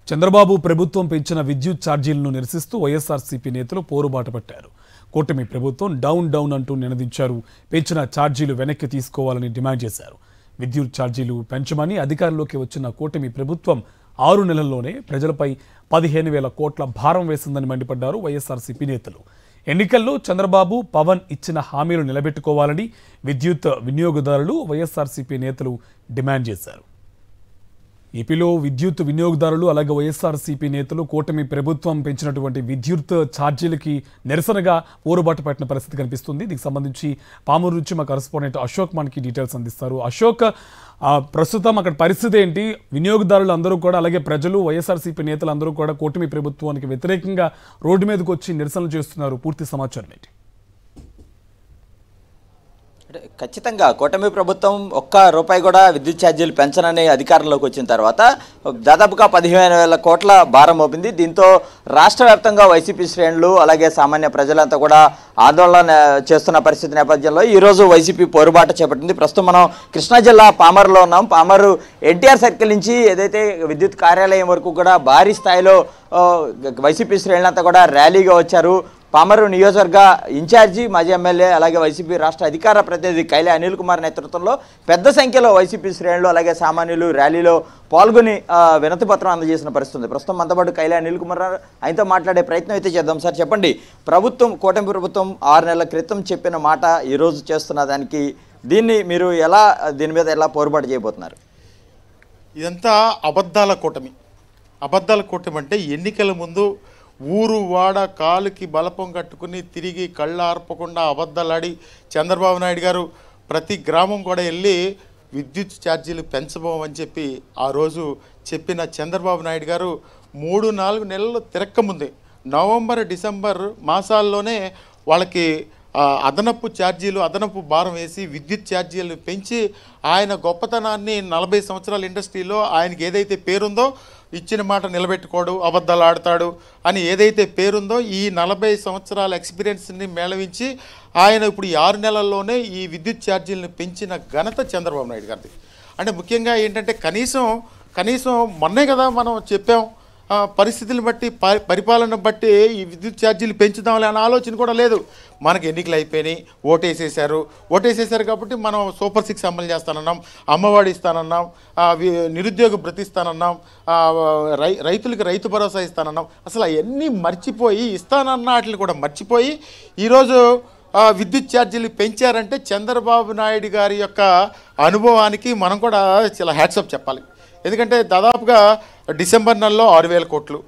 చంద్రబాబు ప్రభుత్వం పెంచిన విద్యుత్ ఛార్జీలను నిరసిస్తూ వైఎస్ఆర్సీపీ నేతలు పోరుబాట పట్టారు. కూటమి ప్రభుత్వం డౌన్ డౌన్ అంటూ నినదించారు. పెంచిన ఛార్జీలు వెనక్కి తీసుకోవాలని డిమాండ్ చేశారు. విద్యుత్ ఛార్జీలు పెంచమని అధికారంలోకి వచ్చిన కూటమి ప్రభుత్వం 6 నెలల్లోనే ప్రజలపై 15,000 కోట్ల భారం వేసిందని మండిపడ్డారు వైఎస్ఆర్సీపీ నేతలు. ఎన్నికల్లో చంద్రబాబు, పవన్ ఇచ్చిన హామీలు నిలబెట్టుకోవాలని విద్యుత్ వినియోగదారులు, వైఎస్ఆర్సీపీ నేతలు డిమాండ్ చేశారు. ఏపీలో విద్యుత్ వినియోగదారులు అలాగే వైఎస్ఆర్సీపీ నేతలు కూటమి ప్రభుత్వం పెంచినటువంటి విద్యుత్ ఛార్జీలకి నిరసనగా పోరుబాటు పట్టిన పరిస్థితి కనిపిస్తుంది. దీనికి సంబంధించి పామూరు నుంచి మా కరెస్పాండెంట్ అశోక్ మనకి డీటెయిల్స్ అందిస్తారు. అశోక్, ప్రస్తుతం అక్కడ పరిస్థితి ఏంటి? వినియోగదారులు అందరూ కూడా అలాగే ప్రజలు, వైఎస్ఆర్సీపీ నేతలు అందరూ కూడా కూటమి ప్రభుత్వానికి వ్యతిరేకంగా రోడ్డు మీదకి వచ్చి నిరసనలు చేస్తున్నారు. పూర్తి సమాచారం ఏంటి? ఖచ్చితంగా కూటమి ప్రభుత్వం ఒక్క రూపాయి కూడా విద్యుత్ ఛార్జీలు పెంచనని అధికారంలోకి వచ్చిన తర్వాత దాదాపుగా 15,000 కోట్ల భారం మోపింది. దీంతో రాష్ట్ర వ్యాప్తంగా వైసీపీ శ్రేణులు అలాగే సామాన్య ప్రజలంతా కూడా ఆందోళన చేస్తున్న పరిస్థితి నేపథ్యంలో ఈరోజు వైసీపీ పోరుబాట చేపట్టింది. ప్రస్తుతం మనం కృష్ణా జిల్లా పామరులో ఉన్నాం. పామరు ఎన్టీఆర్ సర్కిల్ నుంచి ఏదైతే విద్యుత్ కార్యాలయం వరకు కూడా భారీ స్థాయిలో వైసీపీ శ్రేణులంతా కూడా ర్యాలీగా వచ్చారు. పామరు నియోజకవర్గ ఇన్ఛార్జి, మాజీ ఎమ్మెల్యే అలాగే వైసీపీ రాష్ట్ర అధికార ప్రతినిధి కైలే అనిల్ కుమార్ నేతృత్వంలో పెద్ద సంఖ్యలో వైసీపీ శ్రేణులు అలాగే సామాన్యులు ర్యాలీలో పాల్గొని వినతి పత్రం అందజేసిన పరిస్థితి. ప్రస్తుతం మనతో పాటు కైలే అనిల్ కుమార్, ఆయనతో మాట్లాడే ప్రయత్నం అయితే చేద్దాం. సార్ చెప్పండి, కూటమి ప్రభుత్వం 6 నెలల క్రితం చెప్పిన మాట ఈరోజు చేస్తున్న దానికి దీని మీద ఎలా పోరుబాటు చేయబోతున్నారు? ఇదంతా అబద్ధాల కూటమి అంటే ఎన్నికల ముందు ఊరు వాడ కాలుకి బలపం కట్టుకుని తిరిగి కళ్ళు ఆర్పకుండా అబద్ధాలాడి చంద్రబాబు నాయుడు గారు ప్రతి గ్రామం కూడా వెళ్ళి విద్యుత్ ఛార్జీలు పెంచబోమని చెప్పి ఆ రోజు చెప్పిన చంద్రబాబు నాయుడు గారు 3-4 నెలలు తిరక్కముందే నవంబర్, డిసెంబర్ మాసాల్లోనే వాళ్ళకి అదనపు ఛార్జీలు, అదనపు భారం వేసి విద్యుత్ ఛార్జీలు పెంచి ఆయన గొప్పతనాన్ని 40 సంవత్సరాల ఇండస్ట్రీలో ఆయనకి ఏదైతే పేరుందో, ఇచ్చిన మాట నిలబెట్టుకోడు, అబద్ధాలు ఆడతాడు అని ఏదైతే పేరుందో, ఈ 40 సంవత్సరాల ఎక్స్పీరియన్స్ని మేళవించి ఆయన ఇప్పుడు ఈ 6 నెలల్లోనే ఈ విద్యుత్ ఛార్జీలను పెంచిన ఘనత చంద్రబాబు నాయుడు గారిది. అంటే ముఖ్యంగా ఏంటంటే కనీసం మొన్నే కదా మనం చెప్పాం, పరిస్థితులను బట్టి పరిపాలన బట్టి ఈ విద్యుత్ ఛార్జీలు పెంచుదాంలే అనే ఆలోచన కూడా లేదు. మనకు ఎన్నికలు అయిపోయినాయి, ఓటేసేసారు కాబట్టి మనం సూపర్ 6 అమలు చేస్తానన్నాం, అమ్మఒడి ఇస్తానన్నాం, నిరుద్యోగ భృతి ఇస్తానన్నాం, రైతులకు రైతు భరోసా ఇస్తానన్నాం. అసలు అవన్నీ మర్చిపోయి, ఇస్తానన్న వాటిని కూడా మర్చిపోయి ఈరోజు విద్యుత్ ఛార్జీలు పెంచారంటే చంద్రబాబు నాయుడు గారి యొక్క అనుభవానికి మనం కూడా చాలా హ్యాట్సప్ చెప్పాలి. ఎందుకంటే దాదాపుగా డిసెంబర్ నెలలో 6,000 కోట్లు,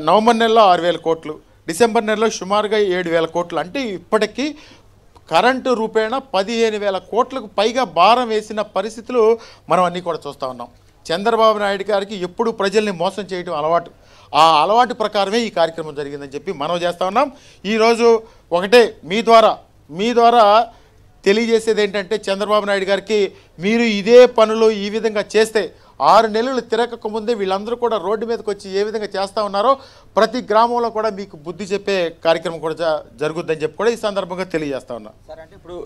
నవంబర్ నెలలో 6,000 కోట్లు, డిసెంబర్ నెలలో సుమారుగా 7,000 కోట్లు. అంటే ఇప్పటికీ కరెంటు రూపేణా 15,000 కోట్లకు పైగా భారం వేసిన పరిస్థితులు మనం అన్నీ కూడా చూస్తూ ఉన్నాం. చంద్రబాబు నాయుడు గారికి ఎప్పుడు ప్రజల్ని మోసం చేయడం అలవాటు. ఆ అలవాటు ప్రకారమే ఈ కార్యక్రమం జరిగిందని చెప్పి మనం చేస్తూ ఉన్నాం. ఈరోజు ఒకటే మీ ద్వారా తెలియజేసేది ఏంటంటే, చంద్రబాబు నాయుడు గారికి మీరు ఇదే పనులు ఈ విధంగా చేస్తే 6 నెలలు తిరగక ముందే వీళ్ళందరూ కూడా రోడ్డు మీదకి వచ్చి ఏ విధంగా చేస్తూ ఉన్నారో ప్రతి గ్రామంలో కూడా మీకు బుద్ధి చెప్పే కార్యక్రమం కూడా జరుగుద్దని చెప్పి కూడా ఈ సందర్భంగా తెలియజేస్తా ఉన్నా. సార్, అంటే ఇప్పుడు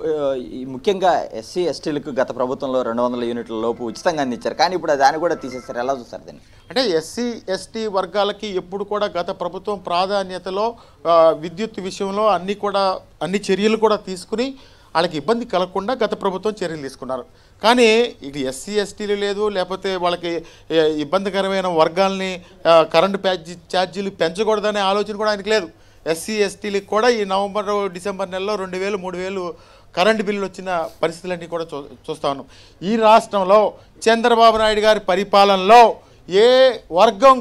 ముఖ్యంగా ఎస్సీ ఎస్టీలకు గత ప్రభుత్వంలో 200 యూనిట్ల లోపు ఉచితంగా అందించారు, కానీ ఇప్పుడు దాన్ని కూడా తీసేస్తారు. ఎలా చూస్తారు దీన్ని? అంటే ఎస్సీ ఎస్టీ వర్గాలకి ఎప్పుడు కూడా గత ప్రభుత్వం ప్రాధాన్యతలో విద్యుత్ విషయంలో అన్ని చర్యలు కూడా తీసుకుని వాళ్ళకి ఇబ్బంది కలగకుండా గత ప్రభుత్వం చర్యలు తీసుకున్నారు. కానీ ఇక ఎస్సీ ఎస్టీలు లేదు, లేకపోతే వాళ్ళకి ఇబ్బందికరమైన వర్గాల్ని కరెంటు ఛార్జీలు పెంచకూడదనే ఆలోచన కూడా ఆయనకి లేదు. ఎస్సీ ఎస్టీలకు కూడా ఈ నవంబర్, డిసెంబర్ నెలలో 2,000, 3,000 కరెంటు బిల్లులు వచ్చిన పరిస్థితులన్నీ కూడా చూస్తూ ఉన్నాం. ఈ రాష్ట్రంలో చంద్రబాబు నాయుడు గారి పరిపాలనలో ఏ వర్గం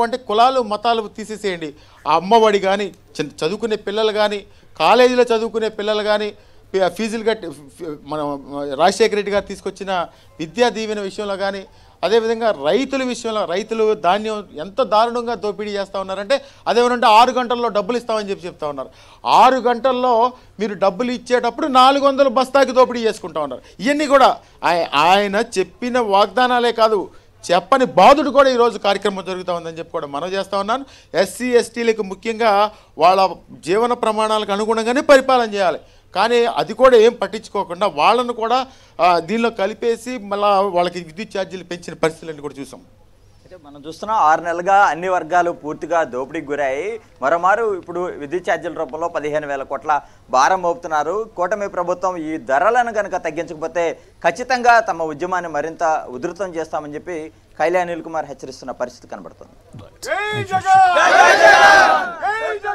అంటే కులాలు మతాలు తీసేసేయండి, ఆ అమ్మఒడి కానీ, చదువుకునే పిల్లలు కానీ, కాలేజీలో చదువుకునే పిల్లలు కానీ, ఫీజులు కట్టి మనం రాజశేఖర రెడ్డి గారు తీసుకొచ్చిన విద్యా దీవెన విషయంలో కానీ, అదేవిధంగా రైతుల విషయంలో రైతులు ధాన్యం ఎంత దారుణంగా దోపిడీ చేస్తూ ఉన్నారంటే, అదేమంటే 6 గంటల్లో డబ్బులు ఇస్తామని చెప్తా ఉన్నారు. 6 గంటల్లో మీరు డబ్బులు ఇచ్చేటప్పుడు 400 బస్తాకి దోపిడీ చేసుకుంటూ ఉన్నారు. ఇవన్నీ కూడా ఆయన చెప్పిన వాగ్దానాలే కాదు, చెప్పని బాధుడు కూడా ఈరోజు కార్యక్రమం జరుగుతూ ఉందని చెప్పి కూడా మనం చేస్తూ ఉన్నాను. ఎస్సీ ఎస్టీలకు ముఖ్యంగా వాళ్ళ జీవన ప్రమాణాలకు అనుగుణంగానే పరిపాలన చేయాలి. కానీ అది కూడా ఏం పట్టించుకోకుండా వాళ్ళను కూడా దీనిలో కలిపేసి మళ్ళీ వాళ్ళకి విద్యుత్ ఛార్జీలు పెంచిన పరిస్థితులన్నీ కూడా చూసాం. అయితే మనం చూస్తున్నాం 6 నెలలుగా అన్ని వర్గాలు పూర్తిగా దోపిడీకి గురయ్యాయి. మరోమారు ఇప్పుడు విద్యుత్ ఛార్జీల రూపంలో 15,000 కోట్ల భారం మోపుతున్నారు. కూటమి ప్రభుత్వం ఈ ధరలను కనుక తగ్గించకపోతే ఖచ్చితంగా తమ ఉద్యమాన్ని మరింత ఉధృతం చేస్తామని చెప్పి కైలా అనిల్ కుమార్ హెచ్చరిస్తున్న పరిస్థితి కనబడుతుంది.